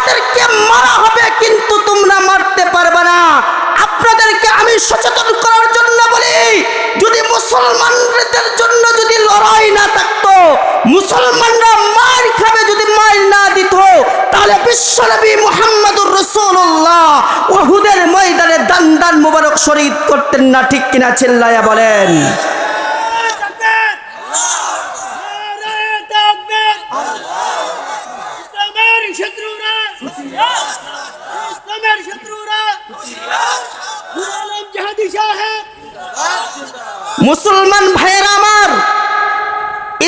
তোমাদেরকে মারা হবে কিন্তু তোমরা মারতে পারবে না। আপনাদেরকে আমি সচেতন করার জন্য বলি, যদি মুসলমানদের জন্য যদি লড়াই না থাকতো, মুসলমানরা মার খাবে যদি মার না দিত, তাহলে বিশ্বনবী মুহাম্মদুর রাসূলুল্লাহ উহুদের ময়দানে দান দান মুবারক শহীদ করতেন না, ঠিক কিনা চিল্লায়া বলেন। মুসলমান ভাইয়েরা আমার,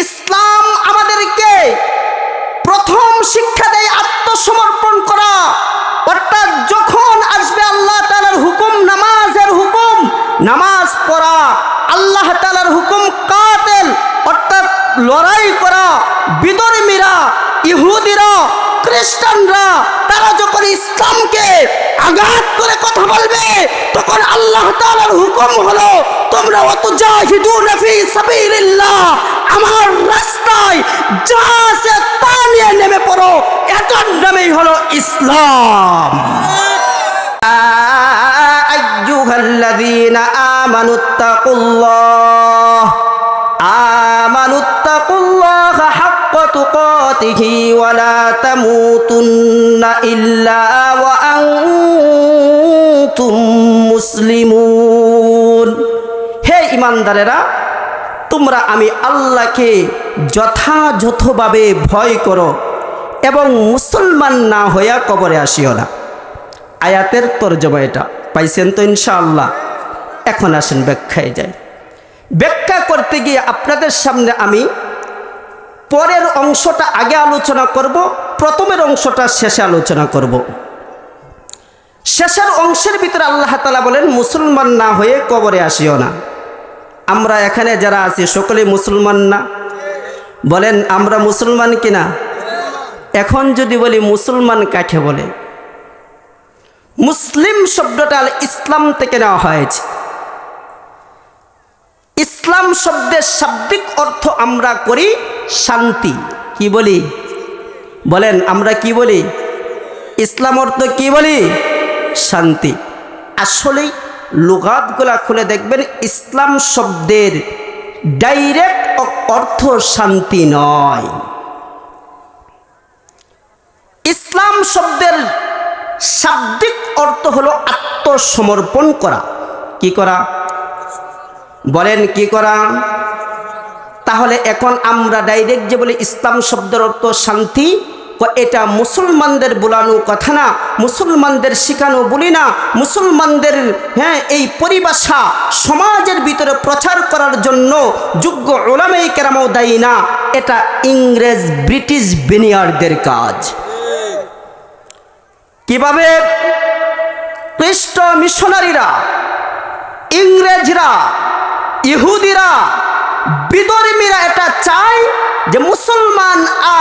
ইসলাম আমাদেরকে প্রথম শিক্ষা দেয় আত্মসমর্পণ করা। অর্থাৎ যখন আসবে আল্লাহ তাআলার হুকুম, নামাজের হুকুম, নামাজ পড়া, আল্লাহ তাআলার হুকুম কাতেল অর্থাৎ লড়াই করা, বিধর্মীরা, ইহুদিরা, খ্রিস্টানরা তারা যখন ইসলামকে আঘাত করে কথা বলবে, তখন আল্লাহ তাআলার হুকুম হলো তোমরা ওয়াতুজাহিদুনা ফি সাবিলিল্লাহ, আমার রাস্তায় যা আছে তা নিয়ে নেমে পড়ো। এটার নামই হলো ইসলাম। আইয়ুহাল্লাযীনা আমানুত্তাকুল্লাহ হাক্কা তুকাতিহি ওয়া লা তামুতুন্না ইল্লা ওয়া আনতুম মুসলিমুন। হে ঈমানদারেরা, তোমরা আমি আল্লাহকে যথাযথভাবে ভয় করো এবং মুসলমান না হইয়া কবরে আসিও না। আয়াতের তরজমা এটা পাইছেন তো ইনশাআল্লাহ। এখন আসেন ব্যাখ্যায় যাই। ব্যাখ্যা করতে গিয়ে আপনাদের সামনে আমি পরের অংশটা আগে আলোচনা করব, প্রথমের অংশটা শেষে আলোচনা করব। শেষের অংশের ভিতরে আল্লাহ তাআলা বলেন মুসলমান না হয়ে কবরে আসিও না। আমরা এখানে যারা আছি সকলে মুসলমান না? বলেন আমরা মুসলমান কিনা? এখন যদি বলি মুসলমান কাকে বলে? মুসলিম শব্দটা ইসলাম থেকে নেওয়া হয়েছে। ইসলাম শব্দের শাব্দিক অর্থ আমরা করি শান্তি। কি বলি? বলেন আমরা কি বলি? ইসলাম অর্থ কি বলি? শান্তি। আসলেই লুগাতগুলা খুলে দেখবেন ইসলাম শব্দের ডাইরেক্ট অর্থ শান্তি নয়। ইসলাম শব্দের শাব্দিক অর্থ হলো আত্মসমর্পণ করা। কি করা? বলেন কি করা? তাহলে এখন আমরা ডাইরেক্ট যে বলি ইসলাম শব্দের অর্থ শান্তি, এটা মুসলমানদের বলানো কথা না, মুসলমানদের শিখানো বলি না, মুসলমানদের এই পরিভাষা সমাজের ভিতরে প্রচার করার জন্য যোগ্য উলামায়ে কেরামও দায়ী না। এটা ইংরেজ ব্রিটিশ বেনিয়ারদের কাজ। কিভাবে খ্রিস্ট মিশনারিরা, ইংরেজরা, ইহুদিরা, বিধর্মীরা এটা চায় যে মুসলমান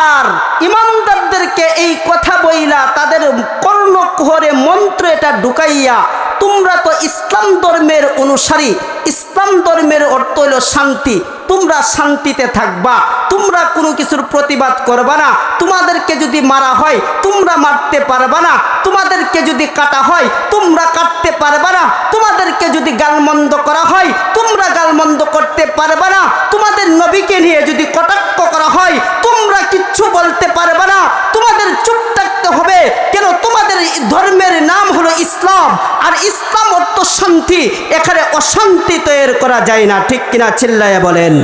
আর ইমানদারদেরকে এই কথা বইলা তাদের কর্ণকুহরে মন্ত্র এটা ঢুকাইয়া, তোমরা তো ইসলাম ধর্মের অনুসারী, ইসলাম ধর্মের অর্থ হলো শান্তি, তোমরা শান্তিতে থাকবা, তোমরা কোনো কিছুর প্রতিবাদ করবা না, তোমাদেরকে যদি মারা হয় তোমরা মারতে পারবা না, তোমাদেরকে যদি কাটা হয় তোমরা কাটতে পারবা না, তোমাদেরকে যদি গালমন্দ করা হয় তোমরা গালমন্দ করতে পারবা না, তোমাদের নবীকে নিয়ে যদি কটাক্ষ করা হয় তোমরা কিচ্ছু বলতে পারবা না, তোমাদের চুপ থাকতে হবে। কেন? তোমাদের ধর্মের নাম হলো ইসলাম, আর ইসলাম অর্থ শান্তি। এখানে অশান্তি তৈরি করা যায় না, ঠিক কিনা চিল্লায়া বলেন।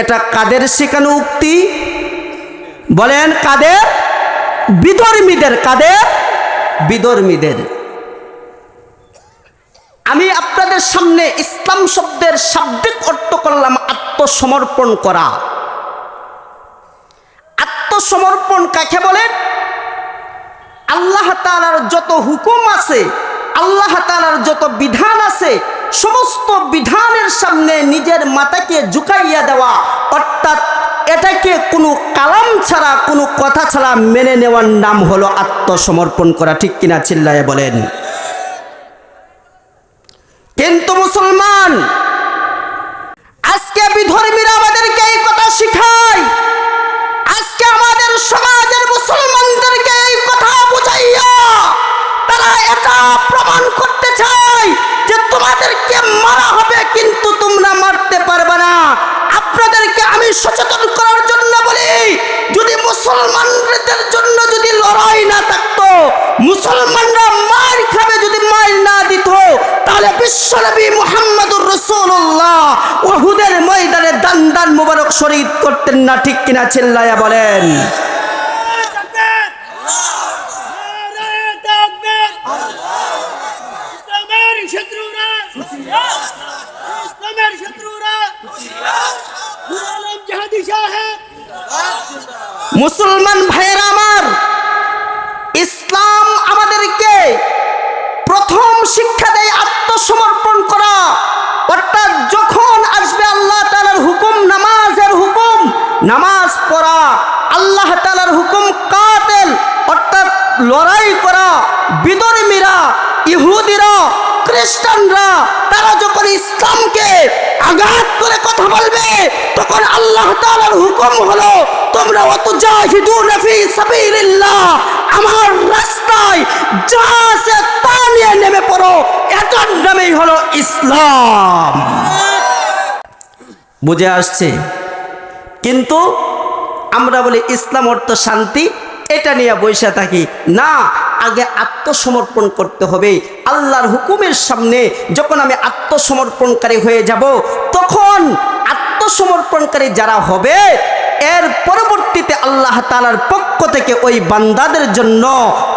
এটা কাদের শেখানো উক্তি? বলেন কাদের? বিধর্মীদের। কাদের? বিধর্মীদের। আমি আপনাদের সামনে ইসলাম শব্দের শাব্দিক অর্থ করলাম আত্মসমর্পণ করা। আত্মসমর্পণ কাকে বলেন? আল্লাহ তাআলার যত হুকুম আছে, আল্লাহ তাআলার যত বিধান আছে, সমস্ত বিধানের সামনে নিজের মাথাকে ঝুঁকাইয়া দেওয়া, অর্থাৎ এটাকে কোনো কালাম ছাড়া, কোনো কথা ছাড়া মেনে নেওয়ার নাম হলো আত্মসমর্পণ করা, ঠিক কিনা চিল্লায়ে বলেন। কিন্তু মুসলমান, আজকে বিধর্মীরা আমাদেরকে এই কথা শিখায়, আজকে আমাদের সমাজের মুসলমানদেরকে এই কথা তোমাদেরকে মারা হবে কিন্তু তোমরা মারতে পারবে না। আপনাদেরকে আমি সচেতন করার জন্য বলি, যদি মুসলমানদের জন্য যদি লড়াই না থাকতো, মুসলমানরা মার খাবে যদি মার না দিত, তাহলে বিশ্বনবী মুহাম্মদুর রাসূলুল্লাহ উহুদের ময়দানে দান দান মুবারক শহীদ করতেন না। ঠিক কিনা চিল্লায়া বলেন। মুসলমান ভাইয়েরা আমার, ইসলাম আমাদেরকে প্রথম শিক্ষা দেয় আত্মসমর্পণ করা। অর্থাৎ যখন আসবে আল্লাহ তাআলার হুকুম, নামাজের হুকুম, নামাজ পড়া, আল্লাহ তাআলার হুকুম কাতেল অর্থাৎ লড়াই করা, বিধর্মীরা, ইহুদিরা, খ্রিস্টানরা তারা যখন ইসলামকে আঘাত করে কথা বলবে, তখন আল্লাহ তাআলার হুকুম হলো তোমরা ওয়াতুজাহিদুনা ফি সাবিলিল্লাহ, আমার রাস্তায় যা আছে তা নিয়ে নেমে পড়ো। এটার নামই হলো ইসলাম। বুঝে আসছে? কিন্তু আমরা বলি ইসলাম অর্থ শান্তি, এটা নিয়ে বসে থাকি না। আগে আত্মসমর্পণ করতে হবে আল্লাহর হুকুমের সামনে। যখন আমি আত্মসমর্পণকারী হয়ে যাব, তখন আত্মসমর্পণকারী যারা হবে, এর পরবর্তীতে আল্লাহ তাআলার পক্ষ থেকে ওই বান্দাদের জন্য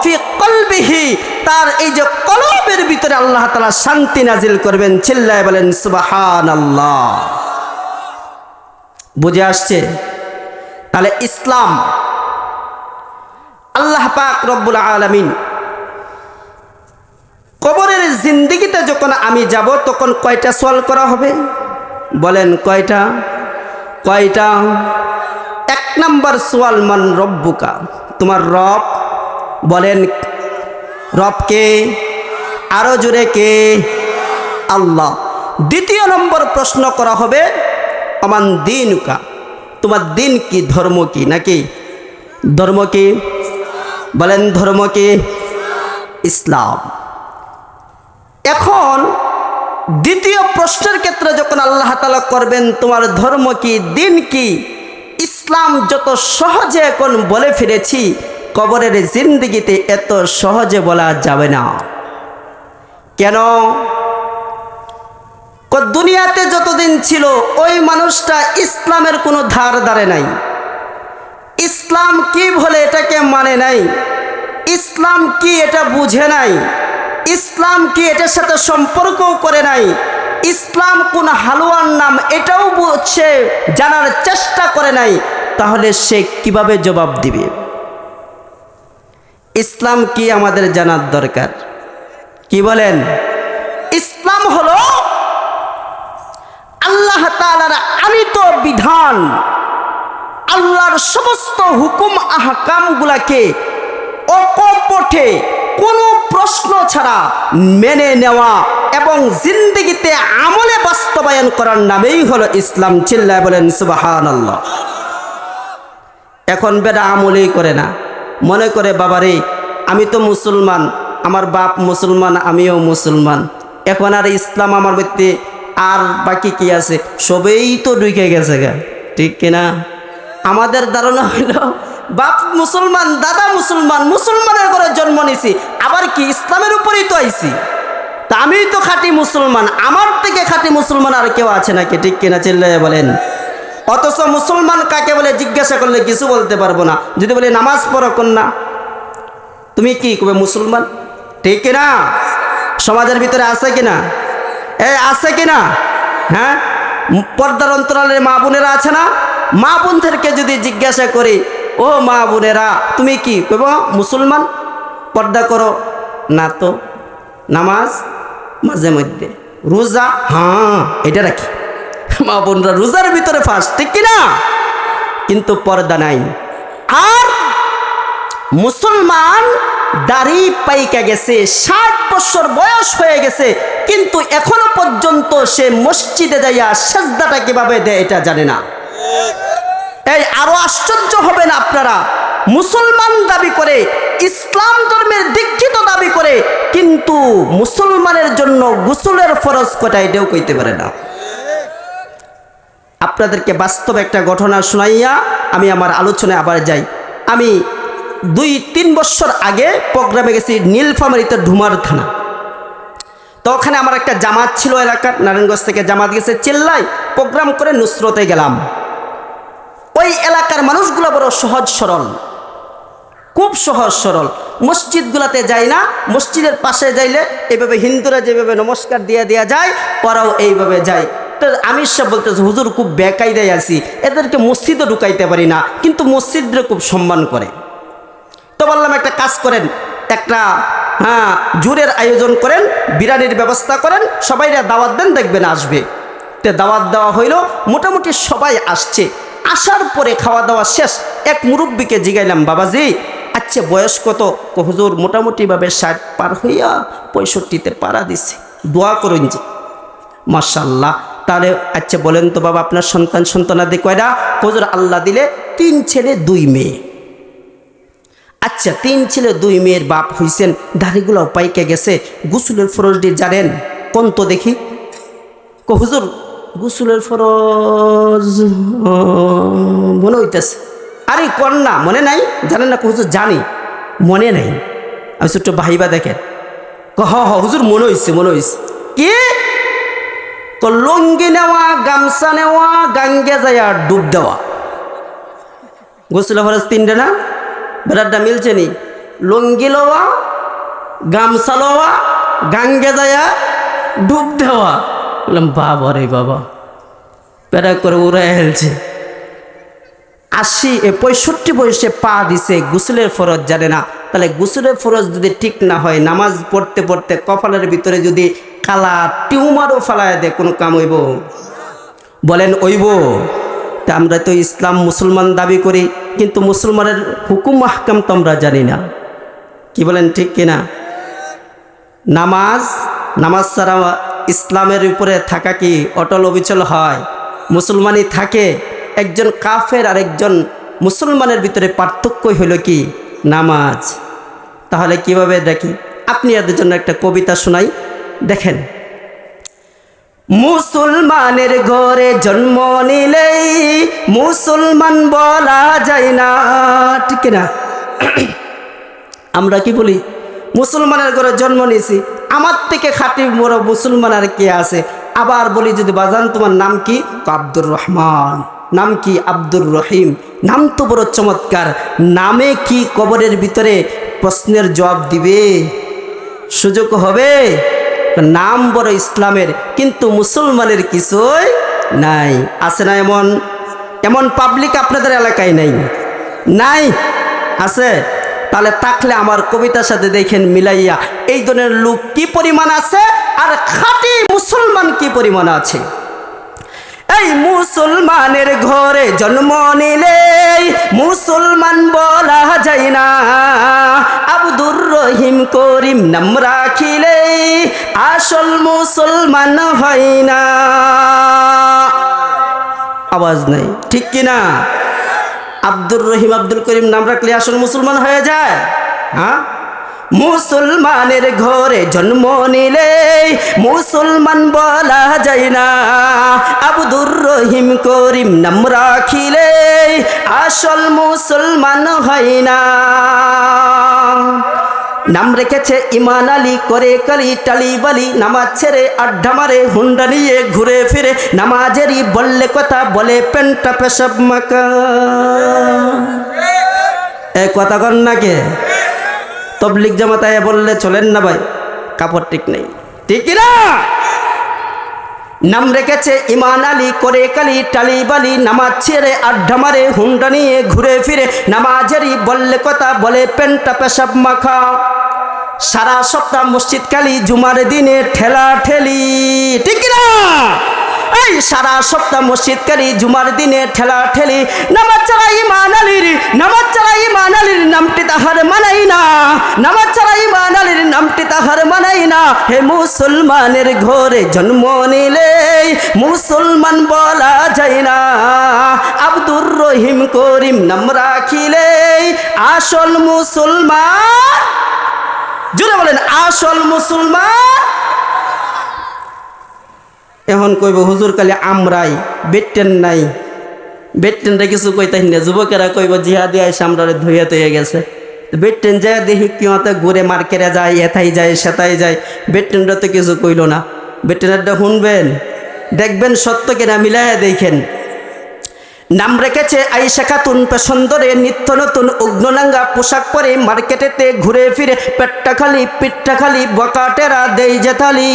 ফি কলবিহি, তার এই যে কলবের ভিতরে আল্লাহ তাআলা শান্তি নাজিল করবেন। চিল্লায় বলেন সুবহানাল্লাহ। বুঝে আসছে? তাহলে ইসলাম, আল্লাহ পাক রব্বুল আলামিন কবরের জিন্দেগিতে যখন আমি যাব, তখন কয়টা সওয়াল করা হবে? বলেন কয়টা? কয়টা? এক নাম্বার সওয়াল, মান রব্বুকা, তোমার রব। বলেন রব কে? আরো জোরে কে? আল্লাহ। দ্বিতীয় নম্বর প্রশ্ন করা হবে, আমান দীনুকা, তোমার দিন কি, ধর্ম কি? নাকি ধর্ম কি? বলেন ধর্ম কি? ইসলাম। এখন দ্বিতীয় প্রশ্নের ক্ষেত্রে যখন আল্লাহ তাআলা করবেন তোমার ধর্ম কি, দিন কি, ইসলাম যত সহজে এখন বলে ফিরেছি, কবরের জিন্দেগিতে এত সহজে বলা যাবে না। কেন? দুনিয়াতে যতদিন ছিল ওই মানুষটা ইসলামের কোনো ধার ধারে নাই, ইসলাম কি বলে এটাকে মানে নাই, ইসলাম কি এটা বুঝে নাই, ইসলাম কি এটার সাথে সম্পর্কও করে নাই, ইসলাম কোন হালুয়ার নাম এটাও বুঝছে জানার চেষ্টা করে নাই। তাহলে সে কিভাবে জবাব দিবে? ইসলাম কি আমাদের জানার দরকার। কি বলেন? ইসলাম হলো আল্লাহ তাআলার আনীত বিধান, আল্লাহর সমস্ত হুকুম আহকামগুলাকে অকপটে কোনো প্রশ্ন ছাড়া মেনে নেওয়া এবং জিন্দেগিতে আমলে বাস্তবায়ন করার নামেই হলো ইসলাম। চিল্লায় বলেন সুবহানাল্লাহ। এখন বেটা আমলেই করে না, মনে করে বাবারে আমি তো মুসলমান, আমার বাপ মুসলমান, আমিও মুসলমান, এখন আর ইসলাম আমার মধ্যে আর বাকি কি আছে, সবেই তো ঢুকে গেছে গা। ঠিক কিনা? আমাদের ধারণা হইল বাপ মুসলমান, দাদা মুসলমান, মুসলমানের ঘরে জন্ম নিছি, আবার কি ইসলামের উপরেই তো আইছি, তা আমি তো খাঁটি মুসলমান, আমার থেকে খাঁটি মুসলমান আর কেউ আছে নাকি? ঠিক কিনা? চিল্লাইয়া বলেন। অথচ মুসলমান কাকে বলে জিজ্ঞাসা করলে কিছু বলতে পারবো না। যদি বলে নামাজ পড়ো কন্যা, তুমি কি কবে? মুসলমান। ঠিক কিনা? সমাজের ভিতরে আছে কিনা? আছে কিনা? হ্যাঁ, পর্দার অন্তরালের মা বোনেরা আছে না? মা বোনদেরকে যদি জিজ্ঞাসা করি, ও মা বোনেরা তুমি কি কইব? মুসলমান। পর্দা করো না তো? নামাজ মাঝে মধ্যে, রোজা হ্যাঁ এটা রাখি। মা বোনরা রোজার ভিতরে ফার্স্ট, ঠিক কিনা? কিন্তু পর্দা নাই। আর মুসলমান দাড়ি পাইকা গেছে, 60 বছর বয়স হয়ে গেছে, কিন্তু এখনো পর্যন্ত সে মসজিদে যাইয়া সেজদাটা কিভাবে দেয় এটা জানে না। এই আরো আশ্চর্য হবেন আপনারা, মুসলমান দাবি করে, ইসলাম ধর্মের দীক্ষিত দাবি করে, কিন্তু কিন্তু মুসলমানের জন্য গোসলের ফরজ কটা এটাও কইতে পারে না। আপনাদেরকে বাস্তব একটা ঘটনা শোনাইয়া আমি আমার আলোচনায় আবার যাই। আমি 2-3 বছর আগে প্রোগ্রামে গেছি নীলফামারীতে ডুমার থানা। তো ওখানে আমার একটা জামাত ছিল এলাকার, নারায়ণগঞ্জ থেকে জামাত গেছে চেল্লাই, প্রোগ্রাম করে নুসরতে গেলাম। ওই এলাকার মানুষগুলো বড় সহজ সরল, খুব সহজ সরল। মসজিদগুলোতে যায় না, মসজিদের পাশে যাইলে এইভাবে হিন্দুরা যেভাবে নমস্কার দিয়ে দেওয়া যায় ওরাও এইভাবে যায়। তো আমি সব বলতেছি হুজুর খুব বেকায়দায় আছি, এদেরকে মসজিদও ঢুকাইতে পারি না, কিন্তু মসজিদরে খুব সম্মান করে। তো বললাম একটা কাজ করেন, একটা জোরের আয়োজন করেন, বিরিয়ানির ব্যবস্থা করেন, সবাইরা দাওয়াত দেন, দেখবেন আসবে। তো দাওয়াত দেওয়া হইল, মোটামুটি সবাই আসছে। আসার পরে খাওয়া দাওয়া শেষ, এক মুরব্বীকে জিগাইলাম, বাবাজি আচ্ছা বয়স কত? হুজুর মোটামুটিভাবে 60 পার হইয়া 65-তে পারা দিছে, দোয়া করুন যে। মাশাআল্লাহ। তাহলে আচ্ছা বলেন তো বাবা আপনার সন্তানাদি কয়টা? হুজুর আল্লাহ দিলে 3 ছেলে 2 মেয়ে। আচ্ছা 3 ছেলে 2 মেয়ের বাপ হইছেন, দাড়িগুলো পাইকে গেছে, গোসলের ফরজটি জানেন কোন তো দেখি? হুজুর গোসলের ফরজ মনে হইতেছে। আরে কন্যা মনে নাই? জানেন না? হুজুর জানি, মনে নাই। আমি ছোট্ট ভাইবা দেখেন, হ হুজুর মনে হইছে, মনে হইছে। কি? লুঙ্গি নেওয়া, গামছা নেওয়া, গাঙ্গে যায়া ডুব দেওয়া। গোসলের ফরজ 3টে না? বেড়াটা মিলছে নি? লুঙ্গি লওয়া, গামছা লওয়া, গাঙ্গে যায়া ডুব দেওয়া। বললাম বাবা রে বাবা, পেড়া করে উড়াই হেলছে। 65 বয়সে পা দিছে, গোসলের ফরজ জানে না। তাহলে গোসলের ফরজ যদি ঠিক না হয়, নামাজ পড়তে পড়তে কপালের ভিতরে যদি কালা টিউমারও ফালায় দেয়, কোনো কাম হইব? বলেন হইব? তা আমরা তো ইসলাম মুসলমান দাবি করি, কিন্তু মুসলমানের হুকুম আহকাম তো আমরা জানি না। কি বলেন, ঠিক কিনা? নামাজ ছাড়া ইসলামের উপরে থাকা কি অটল অবিচল হয়? মুসলমানই থাকে। একজন কাফের আর একজন মুসলমানের ভিতরে পার্থক্যই হলো কি? নামাজ। তাহলে কিভাবে দেখি? আপনি এদের জন্য একটা কবিতা শোনাই, দেখেন। মুসলমানের ঘরে জন্ম নিলেই মুসলমান বলা যায় না, ঠিক না? আমরা কি বলি? মুসলমানের ঘরে জন্ম নিয়েছি, আমার থেকে খাঁটি বড় মুসলমান আর কে আছে? আবার বলি যদি বাজান তোমার নাম কি? আব্দুর রহমান। নাম কি? আব্দুর রহিম। নাম তো বড় চমৎকার। নামে কি কবরের ভিতরে প্রশ্নের জবাব দিবে? সুযোগ হবে? নাম বড় ইসলামের, কিন্তু মুসলমানের কিছুই নাই। আছে না এমন? এমন পাবলিক আপনাদের এলাকায় নাই? নাই? আছে? তাহলে থাকলে আমার কবিতার সাথে দেখেন মিলাইয়া এই ধরনের লোক কি পরিমাণ আছে আর খাঁটি মুসলমান কি পরিমাণ আছে। এই মুসলমানের ঘরে জন্ম নিলে মুসলমান বলা যায় না, আব্দুর রহিম করিম নাম রাখিলে আসল মুসলমান হয় না। আওয়াজ নাই, ঠিক কিনা? আব্দুর রহিম আব্দুল করিম নাম রাখলে আসল মুসলমান হয়ে যায়? হ্যাঁ? মুসলমানের ঘরে জন্ম নিলে মুসলমান বলা যায় না, আব্দুর রহিম করিম নাম রাখিলে আসল মুসলমান হয় না। নাম রেখেছে ইমান আলী, করে কালি টালি বালি, নামাজ ছেড়ে আড্ডা মারে, হুন্ডা নিয়ে ঘুরে ফিরে, নামাজেরই বললে কথা বলে পেন্টা পেশাব মাকা। এই কথা কন না কে? তবলিগ জামাতায় বললে চলেন না ভাই, কাপড় ঠিক নেই, ঠিক কিনা? নাম রেখেছে ইমান আলী, করে কালি টালি বালি, নামাজ ছেড়ে আড্ডা মারে, হুন্ডা নিয়ে ঘুরে ফিরে, নামাজেরই বললে কথা বলে পেন্টা পেশাব মাখা। সারা সপ্তাহ মসজিদ কালি, জুমার দিনে ঠেলা ঠেলি, ঠিক কিনা? এই সারা সপ্তাহ মসজিদ কালি, জুমার দিনে ঠেলা ঠেলি, নামাজ ছাড়া ইমান আলীর, নামাজ ছাড়া ইমান আলীর নামটি তাহার মানাই না, নামাজ ছাড়া ইমান আলীর নামটি তাহার মানাই না। হে মুসলমানের ঘরে জন্ম নিলে মুসলমান বলা যায় না, আব্দুর রহিম করিম নাম রাখিলে আসল মুসলমান। জুড়ে বলেন আসল মুসলমান। এখন কইব হুজুর কালে আমরাই বেটেন নাই, বেটেনরা কিছু কইতাই না, যুবকেরা কইব জিহাদি আইসা আমরা ধুয়ে তৈয়ে গেছে। বেটেন যায় দেখি কিমতে ঘুরে মার্কেটে যায়, এথাই যায় সেথাই যায়, বেটেনরা তো কিছু কইল না। বেটেনারটা শুনবেন, দেখবেন সত্য কিনা মিলাইয়া দেখেন। নাম রেখেছে আয়েশা খাতুন, পেছন্দরে নিত্য নতুন উগ্ননাঙ্গা পোশাক পরে মার্কেটেতে ঘুরে ফিরে পেটটা খালি পিঠটা খালি বকাটেরা দেই জেতালি,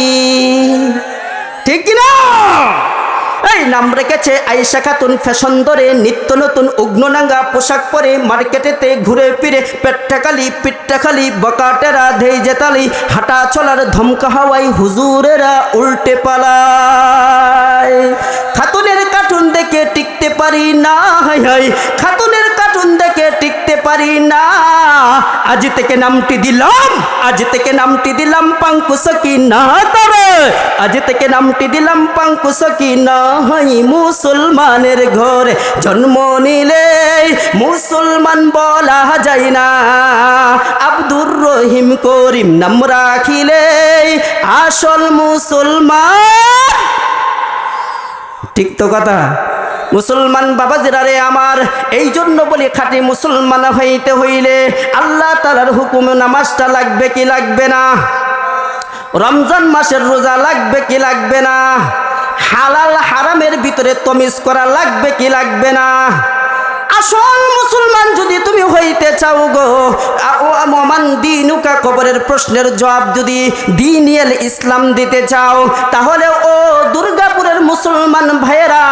ঠিক কিনা? এই নাম রেখেছে আয়েশা খাতুন, ফ্যাশন ধরে নিত্য নতুন উগ্ননাঙ্গা পোশাক পরে মার্কেটেতে ঘুরে ফিরে পেটটা খালি পিঠটা খালি বকাটেরা দেই জেতালি, হাঁটা চলার ধমকা হাওয়াই হুজুরেরা উল্টে পালায়। খাতুনের কার্টুন দেখে টিকতে পারি না, হাই হাই খাতুনের কার্টুন দেখে টিকতে পারি না, আজ থেকে নামটি দিলাম, আজ থেকে নামটি দিলাম পাঙ্কু সকিনা তারে, আজ থেকে নামটি দিলাম পাঙ্কু সকিনা। হাই মুসলমানের ঘরে জন্ম নিলে মুসলমান বলা যায় না, আব্দুর রহিম করিম নাম রাখিলে আসল মুসলমান। ঠিক তো কথা? মুসলমান বাবাজিরা রে আমার, এই জন্য বলি খাঁটি মুসলমান হইতে হইলে আল্লাহ তাআলার হুকুম নামাজটা লাগবে কি লাগবে না? রমজান মাসের রোজা লাগবে কি লাগবে না? হালাল হারামের ভিতরে তমিজ করা লাগবে কি লাগবে না? আসল মুসলমান যদি তুমি হইতে চাও গো, ওমান দিনুকা কবরের প্রশ্নের জবাব যদি দিনিয়াল ইসলাম দিতে চাও, তাহলে ও দুর্গাপুরের মুসলমান ভাইয়েরা,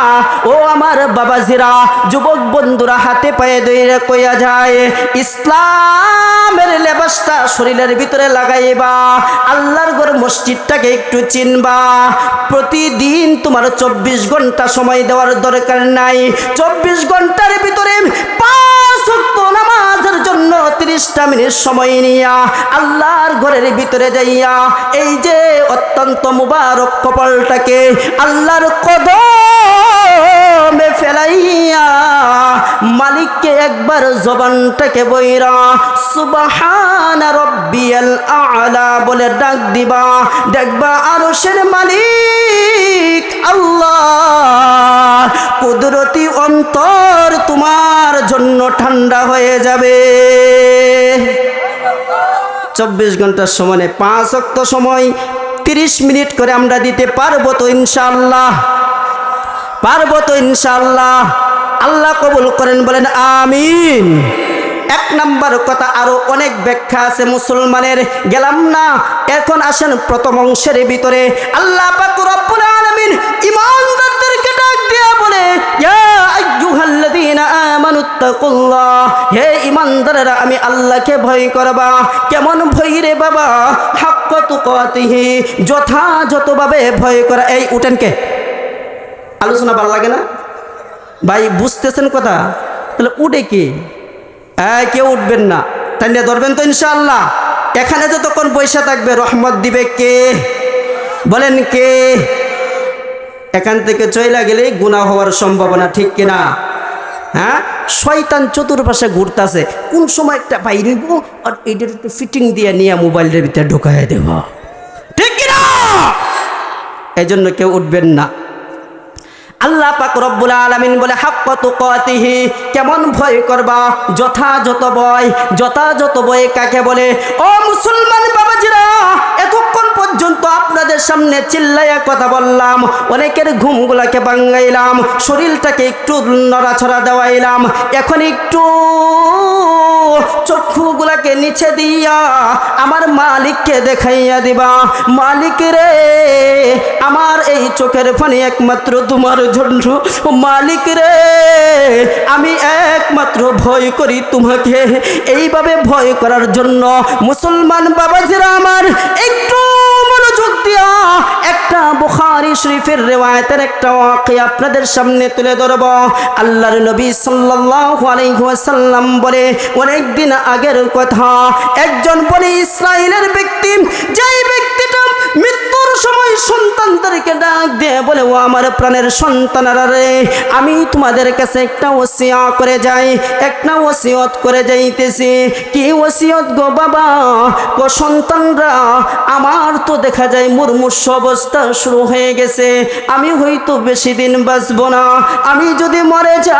ও আমার বাবাজিরা, যুবক বন্ধুরা, হাতে পায়ে ধরে কইয়া যায় ইসলামের লেবাসটা শরীরের ভিতরে লাগাইবা, আল্লাহর ঘর মসজিদটাকে একটু চিনবা। প্রতিদিন তোমার 24 ঘন্টা সময় দেওয়ার দরকার নাই, 24 ঘন্টার ভিতরে 5 ওয়াক্ত নামাজের জন্য 30টা মিনিট সময় নিয়া আল্লাহর ঘরের ভিতরে যাইয়া এই যে অত্যন্ত মুবারক কপালটাকে আল্লাহর কদমে ফেলাইয়া মালিককে একবার জবানটাকে বইরা সুবহানা রাব্বিয়াল আ'লা বলে ডাক দিবা, দেখবা আরশের মালিক আল্লাহ কুদরতি অন্তর তোমার জন্য ঠান্ডা হয়ে যাবে। 24 ঘন্টার সময় 5 ওয়াক্ত সময় 30 মিনিট করে আমরা দিতে পারবো তো ইনশাআল্লাহ? পারবো তো ইনশাআল্লাহ? আল্লাহ কবুল করেন, বলেন আমিন। 1 নাম্বার কথা, আরো অনেক ব্যাখ্যা আছে মুসলমানের, গেলাম না। এখন আসেন প্রথম অংশের ভিতরে আল্লাহ পাক রব্বুল আলামিন ঈমানদারদেরকে ডাক দিয়া বলে ইয়া আইয়ুহাল্লাযীনা আমানুত্তাকুল্লাহ, হে ঈমানদাররা আমি আল্লাহকে ভয় করবা। কেমন ভয় রে বাবা? হাক্কা তুকাতিহি, যথাযথভাবে ভয় করা। এই উঠেন কে, আলোচনা ভালো লাগে না ভাই? বুঝতেছেন কথা? তাহলে উঠে কি? কেউ উঠবেন না, তাই নিয়ে ধরবেন তো ইনশাআল্লাহ। এখানে যতক্ষণ পয়সা থাকবে রহমত দিবে কে? বলেন কে? এখান থেকে চইলা গেলে গুনাহ হওয়ার সম্ভাবনা, ঠিক কিনা? হ্যাঁ, শয়তান চতুর্পাশে ঘুরতেছে, কোন সময় একটা বাইর হইব আর এইটার একটু ফিটিং দিয়ে নিয়ে মোবাইলের ভিতরে ঢোকায় দেব, ঠিক কিনা? এই জন্য কেউ উঠবেন না। আল্লাহ পাক রব্বুল আলামিন বলে হাক্কা তুকাতিহি, কেমন ভয় করবা? যথাযথ ভয়। যথাযথ ভয় কাকে বলে? ও মুসলমান বাবাজিরা, এতক্ষণ পর্যন্ত আপনাদের সামনে চিল্লাইয়া কথা বললাম, অনেকের ঘুমগুলাকে ভাঙাইলাম, শরীরটাকে একটু নড়াছড়া দেওয়াইলাম, এখন একটু চক্ষুগুলাকে নিচে দিয়া আমার মালিককে দেখাইয়া দিবা। মালিক রে, আমার এই চোখের পানি একমাত্র তোমার জন্য। মালিক রে, আমি একমাত্র ভয় করি তোমাকে। এইভাবে ভয় করার জন্য মুসলমান বাবাজিরা আমার একটু মনোযোগ দিয়া একটা বুখারী শরীফের রিওয়ায়াতের একটা ওয়াকিয়া আপনাদের সামনে তুলে ধরব। আল্লাহর নবী সাল্লাল্লাহু আলাইহি ওয়াসাল্লাম বলে, অনেক দিন আগের কথা, একজন বনি ইসরাইলের ব্যক্তি, যেই ব্যক্তিটা মৃত্যুর সময় সন্তান সন্তানদেরকে ডাক দিয়ে বলে, ও আমার প্রাণের সন্তানেরা রে, আমি তোমাদের কাছে একটা ওসিয়া করে যাই, একটা ওসিয়ত করে যাইতেছি। কি ওসিয়ত গো বাবা? গো সন্তানরা, আমার তো দেখা যায় মুমূর্ষু অবস্থা শুরু হয়ে গেছে, আমি হয়তো বেশি দিন বাঁচব না। আমি যদি মরে যাই,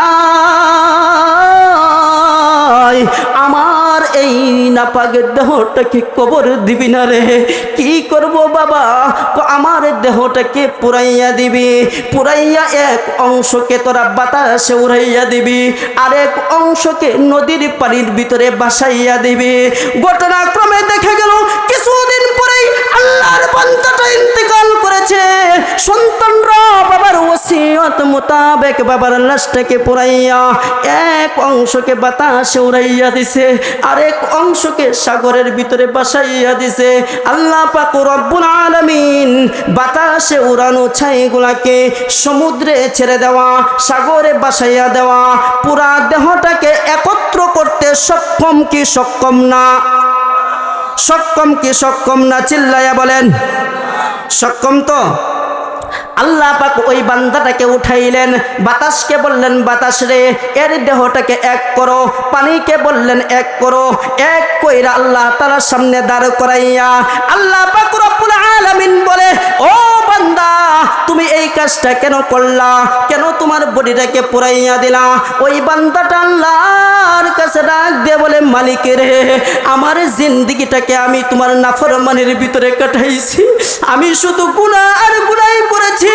আমার এই নাপাকের দেহটাকে কবর দিবি না রে। কি করব বাবা? আমার দেহটাকে পুরাইয়া দিবি, পুরাইয়া এক অংশকে তোরা বাতাসে উড়াইয়া দিবি, আরেক অংশকে নদীর পানির ভিতরে বাসাইয়া দিবি। ঘটনাক্রমে দেখা গেল কিছুদিন পরেই আল্লাহর বান্দাটা ইন্তেকাল করেছে। সন্তানরা বাবার ওসিয়ত মোতাবেক বাবার লাশটাকে পুরাইয়া এক অংশকে বাতাসে উড়াইয়া দিছে, আরেক অংশকে সাগরের ভিতরে বাসাইয়া দিছে। আল্লাহ পাক রব্বুল আলামিন বাতাসে উড়ানো ছাইগুলাকে সমুদ্রে ছেড়ে দেওয়া, সাগরে বাসাইয়া দেওয়া, পুরা দেহটাকে একত্র করতে সক্ষম কি সক্ষম না? সক্ষম কি সক্ষম না? চিল্লাইয়া বলেন সক্ষম তো। আল্লাহ পাক ওই বান্দাটাকে উঠাইলেন, বাতাসকে বললেন, বাতাস রে এর দেহটাকে এক করো, পানিকে বললেন এক করো, এক কইরা আল্লাহ তাআলার সামনে দাঁড় করাইয়া আল্লাহ পাক রব্বুল আলামিন বলে, ও বান্দা তুমি এই কাজটা কেন করলা? কেন তোমার বডিটাকে পুরাইয়া দিলা? ওই বান্দাটা আল্লাহর কাছে ডাক দিয়ে বলে, মালিক রে, আমার জিন্দেগিটাকে আমি তোমার নাফরমানির ভিতরে কাটাইছি, আমি শুধু গুনাহ আর গুনাহই করেছি।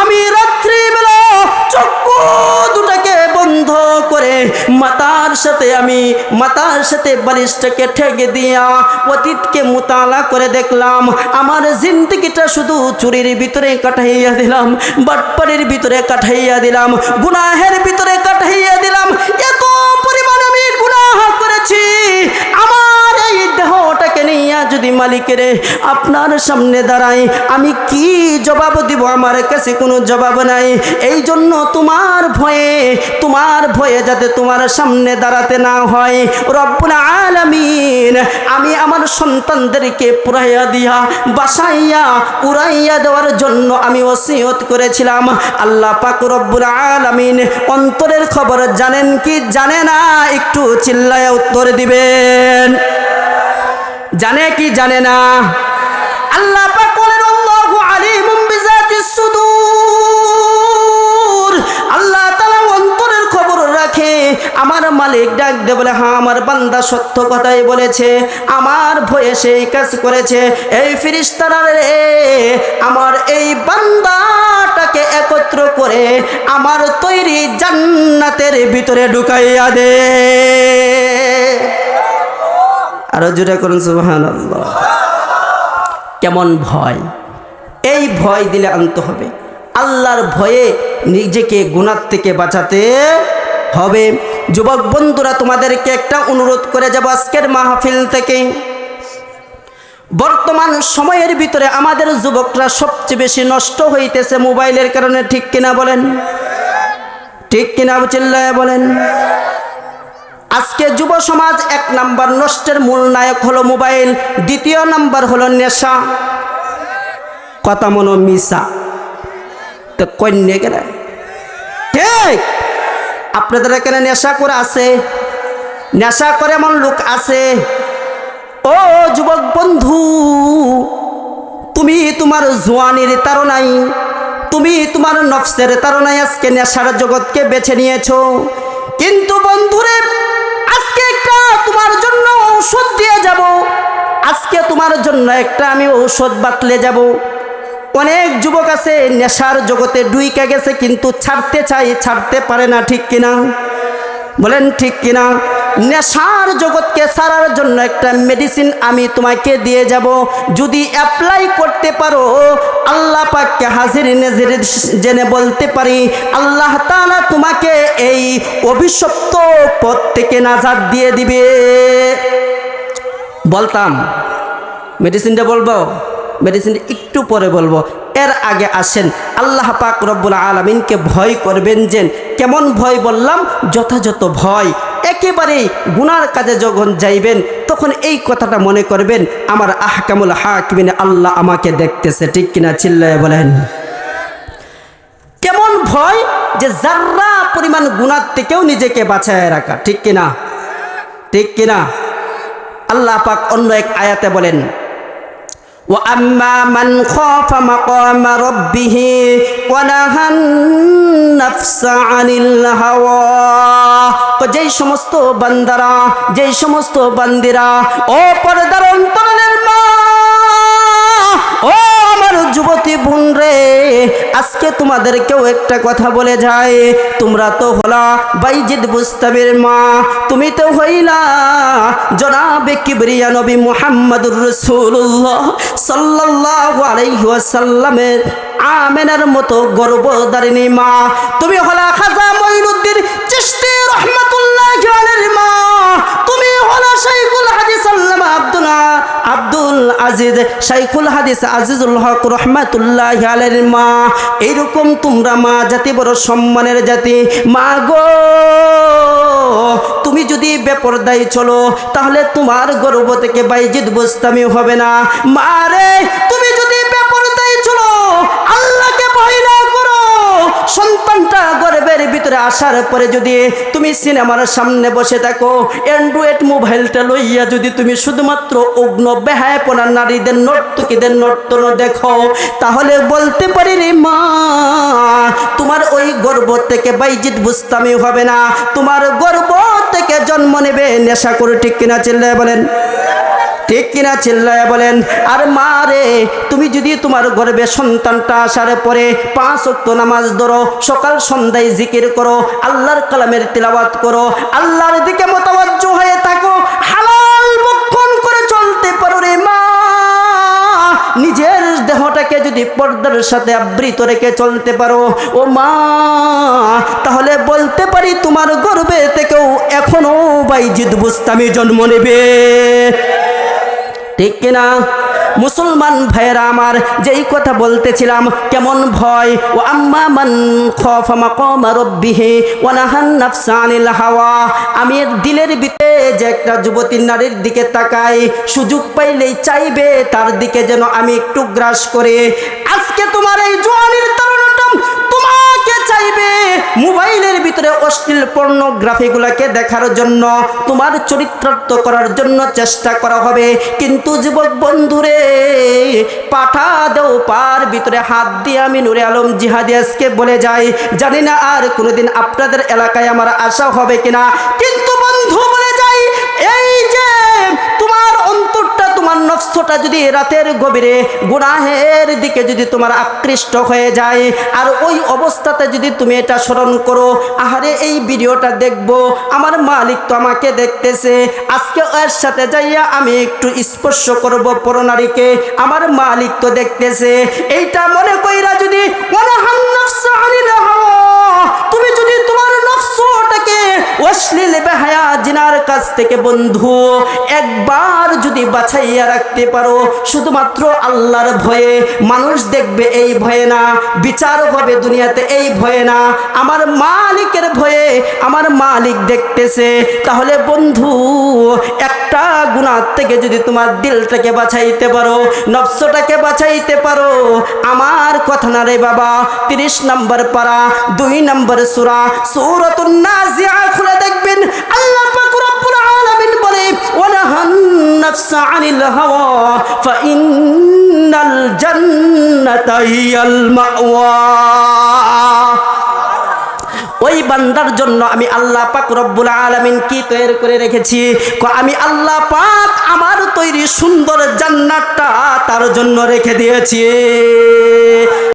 আমি রাত্রিবেলা চক্ষু দুটাকে বন্ধ করে মাথার সাথে বালিশটাকে ঠেকে দিয়া অতীতকে মুতালা করে দেখলাম, আমার জিন্দেগিটা শুধু চুরির ভিতরে কাটাইয়া দিলাম, বাটপাড়ির ভিতরে কাটাইয়া দিলাম, গুনাহের ভিতরে কাটাইয়া দিলাম। এত পরিমাণ আমি গুনাহ করেছি। আমার এই দেহটাকে নিয়ে যদি মালিকের আপনার সামনে দাঁড়াই, আমি কি জবাব দিব? আমার কাছে কোনো জবাব নাই। এই জন্য তোমার ভয়ে যাতে তোমার সামনে দাঁড়াতে না হয়, রব্বুল আলামিন আমি আমার সন্তানদেরকে পুরাইয়া দিয়া বাসাইয়া উড়াইয়া দেওয়ার জন্য আমি ওসিয়ত করেছিলাম। আল্লাহ পাক রব্বুল আলামিন অন্তরের খবর জানেন কি জানে না? একটু চিল্লায়া উত্তর দিবেন। জানে কি জানে না? আল্লাহ পাক বলেন, আল্লাহু আলিমুম বিজাতিস সুদূর। আল্লাহ তাআলা অন্তরের খবর রাখে। আমার মালিক ডাক দে বলে, হ্যাঁ আমার বান্দা সত্য কথাই বলেছে, আমার ভয়ে সেই কাজ করেছে। এই ফেরেশতারা রে, আমার এই বান্দাটাকে একত্র করে আমার তৈরি জান্নাতের ভিতরে ঢুকাইয়া দে। আরো জোরে করুন সুবহানাল্লাহ। কেমন ভয়! এই ভয় দিলে আনতে হবে। আল্লাহর ভয়ে নিজেকে গুনাহ থেকে বাঁচাতে হবে। যুবক বন্ধুরা, তোমাদেরকে একটা অনুরোধ করে যাব আজকের মাহফিল থেকে। বর্তমান সময়ের ভিতরে আমাদের যুবকরা সবচেয়ে বেশি নষ্ট হইতেছে মোবাইলের কারণে, ঠিক কিনা বলেন? ঠিক কিনা চিল্লায়া বলেন। আজকে যুব সমাজ 1 নাম্বার নষ্টের মূল নায়ক হলো মোবাইল, 2 নাম্বার হলো নেশা। কথা মনো মিশা তো কন্যা কেন? ঠিক আপনাদের এখানে নেশা করে আছে, নেশা করে এমন লোক আছে। ও যুবক বন্ধু, তুমি তোমার জওয়ানির তাড়নায়, তুমি তোমার নফসের তাড়নায় আজকে নেশার জগৎকে বেছে নিয়েছো। কিন্তু বন্ধুরে, আজকে একটা তোমার জন্য ঔষধ দিয়ে যাব। আজকে তোমার জন্য একটা আমি ঔষধ বাতলে যাব। অনেক যুবক আছে নেশার জগতে ডুইকা গেছে, কিন্তু ছাড়তে চাই, ছাড়তে পারে না, ঠিক কিনা বলেন? ঠিক কিনা? নেশার জগৎকে ছাড়ার জন্য একটা মেডিসিন আমি তোমাকে দিয়ে যাব। যদি অ্যাপ্লাই করতে পারো, আল্লাহ পাককে হাজির নাজির জেনে বলতে পারি, আল্লাহ তাআলা তোমাকে এই অভিশপ্ত পথ থেকে নাজাত দিয়ে দিবে। বলতাম মেডিসিনটা বলবো, মেডিসিনটা একটু পরে বলবো। এর আগে আসেন আল্লাহ পাক রব্বুল আলামিনকে ভয় করবেন। যে কেমন ভয় বললাম? যথাযথ ভয়। একেবারেই গুনার কাজে যখন যাইবেন তখন এই কথাটা মনে করবেন আমার আহকামুল হাকিমিন আল্লাহ আমাকে দেখতেছে, ঠিক কিনা? চিল্লায় বলেন। কেমন ভয় যে যার্রা পরিমাণ গুনার থেকেও নিজেকে বাঁচায় রাখা, ঠিক কিনা? ঠিক কিনা? আল্লাহ পাক অন্য এক আয়াতে বলেন وَأَمَّا مَنْ خَافَ مَقَامَ رَبِّهِ وَنَهَى النَّفْسَ عَنِ الْهَوَى। তো যেই সমস্ত বান্দারা, যেই সমস্ত বান্দিরা, ও পর্দার অন্তরালের মা, ও আমার যুবতী বোন রে, আজকে তোমাদেরকেও একটা কথা বলে যায়। তোমরা তো হলা বাইজিদ বুস্তামির মা, তুমি তো হইলা জনাবে কিবরিয়া নবী মুহাম্মদুর রাসূলুল্লাহ সাল্লাল্লাহু আলাইহি ওয়াসাল্লামের আমেনার মতো গর্ভধারিণী মা। তুমি হলা খাজা মঈনুদ্দিন চিশতি রাহমাতুল্লাহি আলাইহির মা। তুমি হলা শাইখুল হাদিস আল্লামা আব্দুল আজিজ শাইখুল হাদিস আজিজুল হক রহমাতুল্লাহি আলাইহির মা। এইরকম তোমরা মা জাতি বড় সম্মানের জাতি। মা গো, তুমি যদি বেপরদায় চলো তাহলে তোমার গর্ভ থেকে বাইজিদ বুস্তামি হবে না। মা রে, তুমি যদি বেপরদায় চলো, আল্লাহকে ভয় না করো, সন্তানটা গর্ভের ভিতরে আসার পরে যদি তুমি সিনেমার সামনে বসে থাকো, অ্যান্ড্রয়েড মোবাইলটা লইয়া যদি তুমি শুধুমাত্র অগ্ন বেহায়াপনা নারীদের নর্তকীদের নর্তন দেখো, তাহলে বলতে পারি রে মা, তোমার ওই গর্ভ থেকে বাইজিদ বুস্তামি হবে না, তোমার গর্ভ থেকে জন্ম নেবে নেশা করে, ঠিক কিনা? চিল্লায় বলেন, ঠিক কিনা? চিল্লায় বলেন। আর মা রে, তুমি যদি তোমার গর্ভে সন্তানটা আসার পরে 5 ওয়াক্ত নামাজ ধরো, সকাল সন্ধ্যায় জিকির করো, আল্লাহর কালামের তিলাওয়াত করো, আল্লাহর দিকে মুতাওয়াজ্জু হয়ে থাকো, হালাল ভক্ষণ করে চলতে পারো রে মা, নিজের দেহটাকে যদি পর্দার সাথে আবৃত রেখে চলতে পারো ও মা, তাহলে বলতে পারি তোমার গর্ভে থেকেও এখনো বাইজিদ বুস্তামি জন্ম নেবে, ঠিক কিনা? মুসলমান ভাইয়েরা আমার, যেই কথা বলতেছিলাম, কেমন ভয়। ও আম্মা মান খাফা মাকামা রাব্বিহি ওয়া নাহান নাফসা আনিল হাওয়া। আমি এর দিলের ভিতরে যে একটা যুবতী নারীর দিকে তাকাই, সুযোগ পাইলেই চাইবে তার দিকে যেন আমি একটু গ্রাস করে। আজকে তোমার এই জওয়ানির তরুণটা তোমাকে চাইবে মোবাইলের ভিতরে অশ্লীল পর্নোগ্রাফিগুলোকে দেখার জন্য, তোমার চরিত্রার্থ করার জন্য চেষ্টা করা হবে। কিন্তু যুবক বন্ধুরে, পাঠা দেও পার ভিতরে হাত দিয়ে আমি নূরে আলম জিহাদি আজকে বলে যাই, জানি না আর কোনোদিন আপনাদের এলাকায় আমার আশা হবে কিনা, কিন্তু বন্ধু বলে যাই, এই যে তোমার অন্তরটা, তোমার নফসটা যদি রাতের গভীরে গুনাহের দিকে যদি তোমার আকৃষ্ট হয়ে যায়, আর ওই অবস্থাতে যদি তুমি এটা স্মরণ করো, আহারে এই ভিডিওটা দেখবো, আমার মালিক তো আমাকে দেখতেছে, আজকে এর সাথে যাইয়া আমি একটু স্পর্শ করব পরনারীকে, আমার মালিক তো দেখতেছে, এইটা মনে কইরা যদি তুমি যদি তোমার নফসটাকে অশ্লীল বেহায়া জিনার কাছ থেকে বন্ধু একবার যদি বাছাইয়া রাখতে পারো, শুধুমাত্র আল্লাহর ভয়ে, মানুষ দেখবে এই ভয়ে না, বিচার হবে দুনিয়াতে এই ভয়ে না, আমার মালিকের ভয়ে, আমার মালিক দেখতেছে, তাহলে বন্ধু একটা গুনাহ থেকে যদি তোমার দিলটাকে বাঁচাইতে পারো, নফসটাকে বাঁচাইতে পারো, আমার কথা না রে বাবা, 30 নম্বর পারা 2 নম্বর সূরা সূরাতুন নাজিআ খুলে দেখবেন, আল্লাহ পাক রব্বুল আলামিন বলে, ওয়ানাহান নাফসা আনিল হাওয়া ফাইন্নাল জান্নাতা হিয়াল মাওয়া। ওই বান্দার জন্য আমি আল্লাহ পাক রব্বুল আলামিন কি তৈরি করে রেখেছি, আমি আল্লাহ পাক আমার তৈরি সুন্দর জান্নাতটা তার জন্য রেখে দিয়েছি।